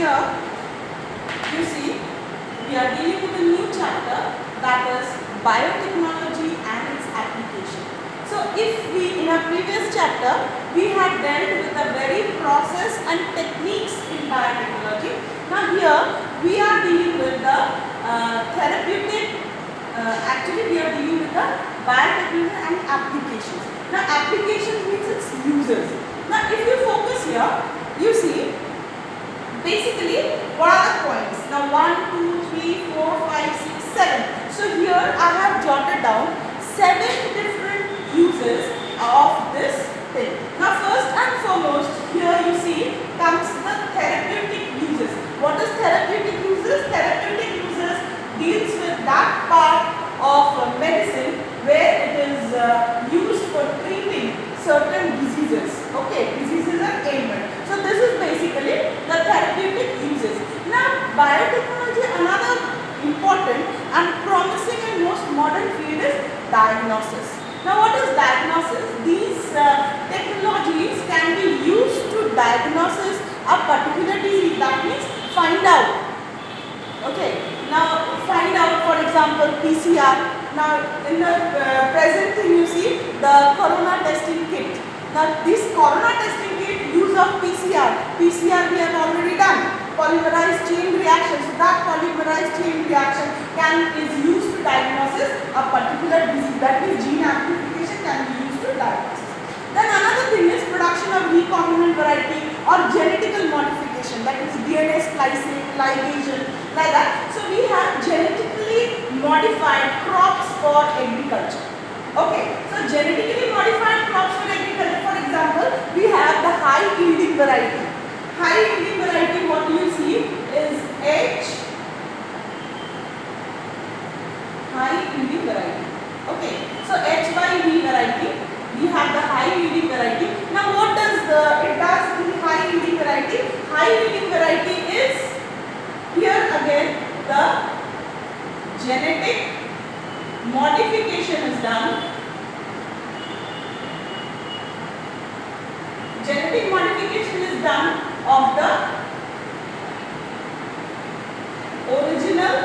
here you see we are dealing with a new chapter, that is biotechnology and its application. So if we, in our previous chapter, we had dealt with the very process and techniques in biotechnology. Now here we are dealing with the therapeutic, actually we are dealing with the biotechnology and applications. Now applications means its users. Now if you focus here, you see basically what are the points? Now 1, 2, 3, 4, 5, 6, 7. So here I have jotted down 7 different uses of this thing. Now first and foremost, here you see comes the therapeutic uses. What is therapeutic uses? Therapeutic uses deals with that part of medicine where it is used for treating certain diseases. Okay, diseases and ailment. So this is basically the therapeutic uses. Now biotechnology, another important and promising and most modern field is diagnosis. Now what is diagnosis? These technologies can be used to diagnose a particular disease. That means find out. Okay, now find out, for example, PCR. Now in the present thing you see the corona testing kit. Now this corona testing kit use of PCR. PCR we have already done. Polymerase chain reaction. So that polymerase chain reaction is used to diagnose a particular disease. That means gene amplification can be used to diagnose. Then another thing is production of recombinant variety or genetical modification. That is DNA splicing, ligation, like that. So we have genetically modified crops for agriculture. Okay, so genetically modified crops for agriculture, for example, we have the high yielding variety. High yielding variety, what you see is H, high yielding variety. Okay, so HYV variety, we have the high yielding variety. Now what does it does in high yielding variety? High yielding variety is, here again the genetic modification is done. Genetic modification is done of the original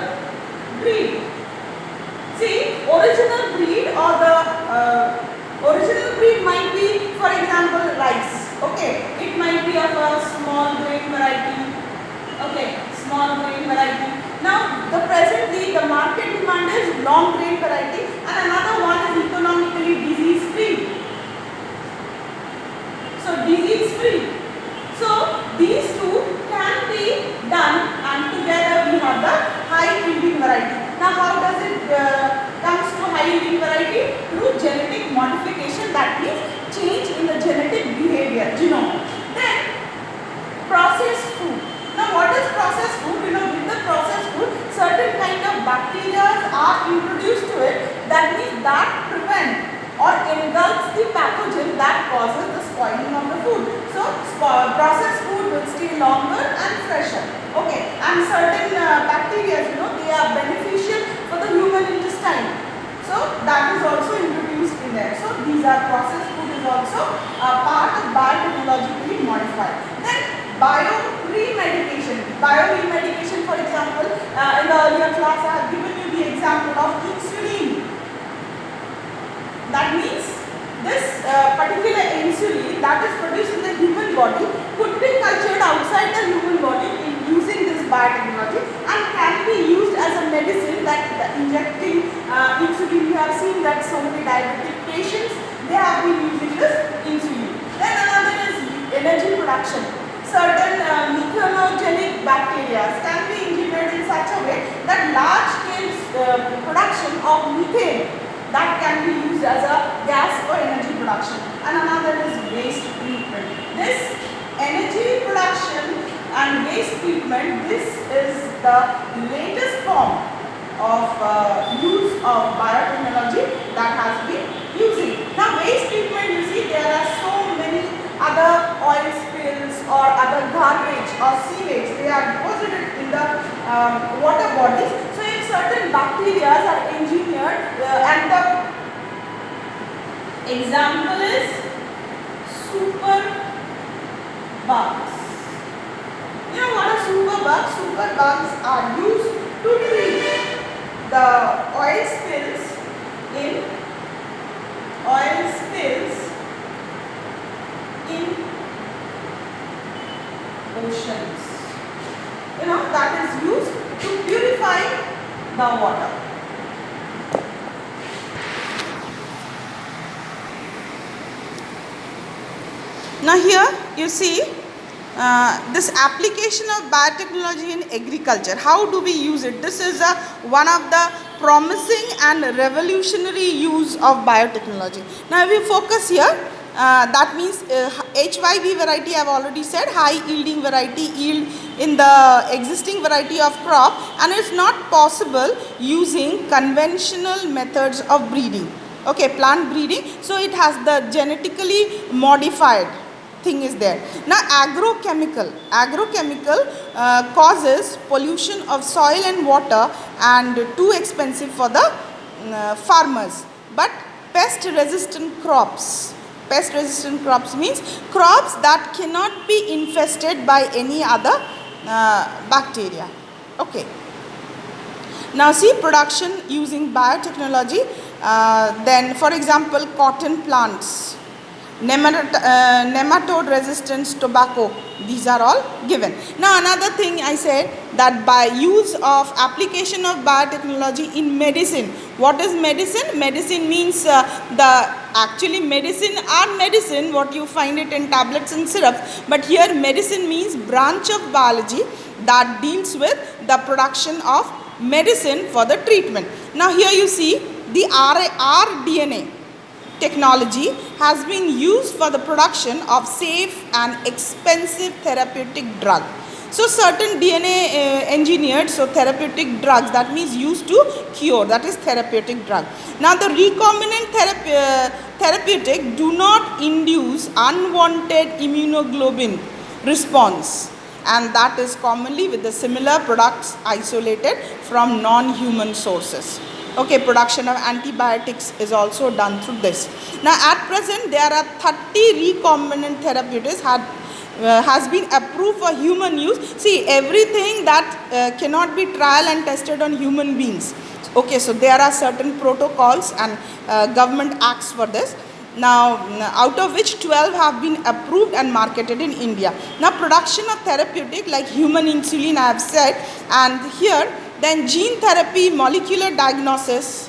breed. See, original breed or the original breed might be, for example, rice. Okay, it might be of a small grain variety. Okay, small grain variety. Now, presently the market demand is long grain variety, and another one is economically disease free. So disease free. So these two can be done, and together we have the high yielding variety. Now how does it comes to high yielding variety? Through genetic modification, that means change in the genetic behavior, genome. Then processed food. Now what is processed food? You know, with the processed food, certain kind of bacteria are introduced to it. That means that prevent or engulfs the pathogen that causes the spoiling of the food. So processed food will stay longer and fresher. Okay, and certain bacteria, you know, they are beneficial for the human intestine. So that is also introduced in there. So these are processed food is also a part of biotechnologically modified. Then bioremedication. Bioremedication, for example, in the earlier class I have given you the example of insulin. That means this particular insulin that is produced in the human body could be cultured outside the human body using this biotechnology and can be used as a medicine, that injecting insulin. You have seen that so many diabetic patients, they have been using this insulin. Then another is energy production. Certain methanogenic bacteria can be engineered in such a way that large scale production of methane that can be used as a gas for energy production. And another is waste treatment. This energy production and waste treatment, this is the latest form of use of biotechnology that has been using. Now waste treatment, you see there are so many other oil spills or other garbage or sewage, they are deposited in the water bodies. So if certain bacteria are engineered and the example is super bugs. You know what a super sulfur bugs are used to treat the oil spills in oceans. That is used to purify the water. Now here you see this application of biotechnology in agriculture. How do we use it? This is one of the promising and revolutionary use of biotechnology. Now if we focus here, that means HYV variety I have already said, high yielding variety, yield in the existing variety of crop, and it's not possible using conventional methods of breeding. Okay, plant breeding. So it has the genetically modified thing is there. Now agrochemical causes pollution of soil and water and too expensive for the farmers. But pest resistant crops means crops that cannot be infested by any other bacteria. Okay. Now see production using biotechnology. Then for example cotton plants, nematode resistance tobacco, these are all given. Now another thing I said, that by use of application of biotechnology in medicine. What is medicine? Medicine means actually medicine what you find it in tablets and syrups, but here medicine means branch of biology that deals with the production of medicine for the treatment. Now here you see the rDNA technology has been used for the production of safe and expensive therapeutic drug. So certain DNA engineered, so therapeutic drugs, that means used to cure, that is therapeutic drug. Now the recombinant therapeutic do not induce unwanted immunoglobulin response, and that is commonly with the similar products isolated from non-human sources. Okay, production of antibiotics is also done through this. Now at present there are 30 recombinant therapeutics has been approved for human use. See, everything that cannot be trial and tested on human beings. Okay, so there are certain protocols and government acts for this. Now out of which 12 have been approved and marketed in India. Now production of therapeutic like human insulin I have said, and here then gene therapy, molecular diagnosis,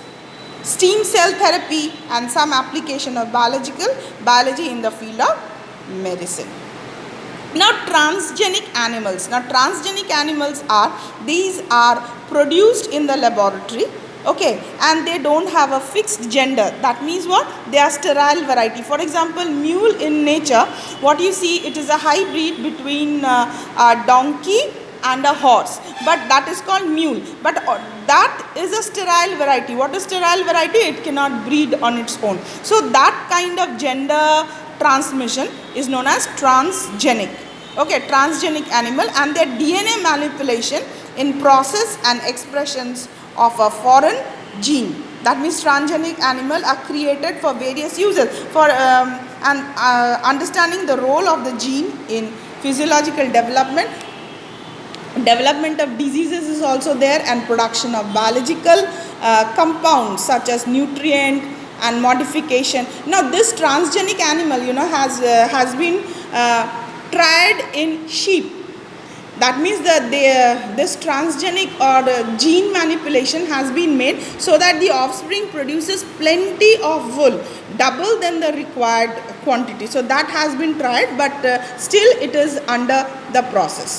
stem cell therapy, and some application of biology in the field of medicine. Now transgenic animals. Now transgenic animals these are produced in the laboratory. Okay, and they don't have a fixed gender. That means what? They are sterile variety. For example, mule in nature, what you see, it is a hybrid between a donkey and a horse, but that is called mule. But that is a sterile variety. What is sterile variety? It cannot breed on its own. So that kind of gender transmission is known as transgenic. Okay, transgenic animal, and their DNA manipulation in process and expressions of a foreign gene. That means transgenic animal are created for various uses, for understanding the role of the gene in physiological development of diseases is also there, and production of biological compounds such as nutrient and modification. Now this transgenic animal has been tried in sheep. That means that this transgenic or gene manipulation has been made so that the offspring produces plenty of wool, double than the required quantity. So that has been tried, but still it is under the process.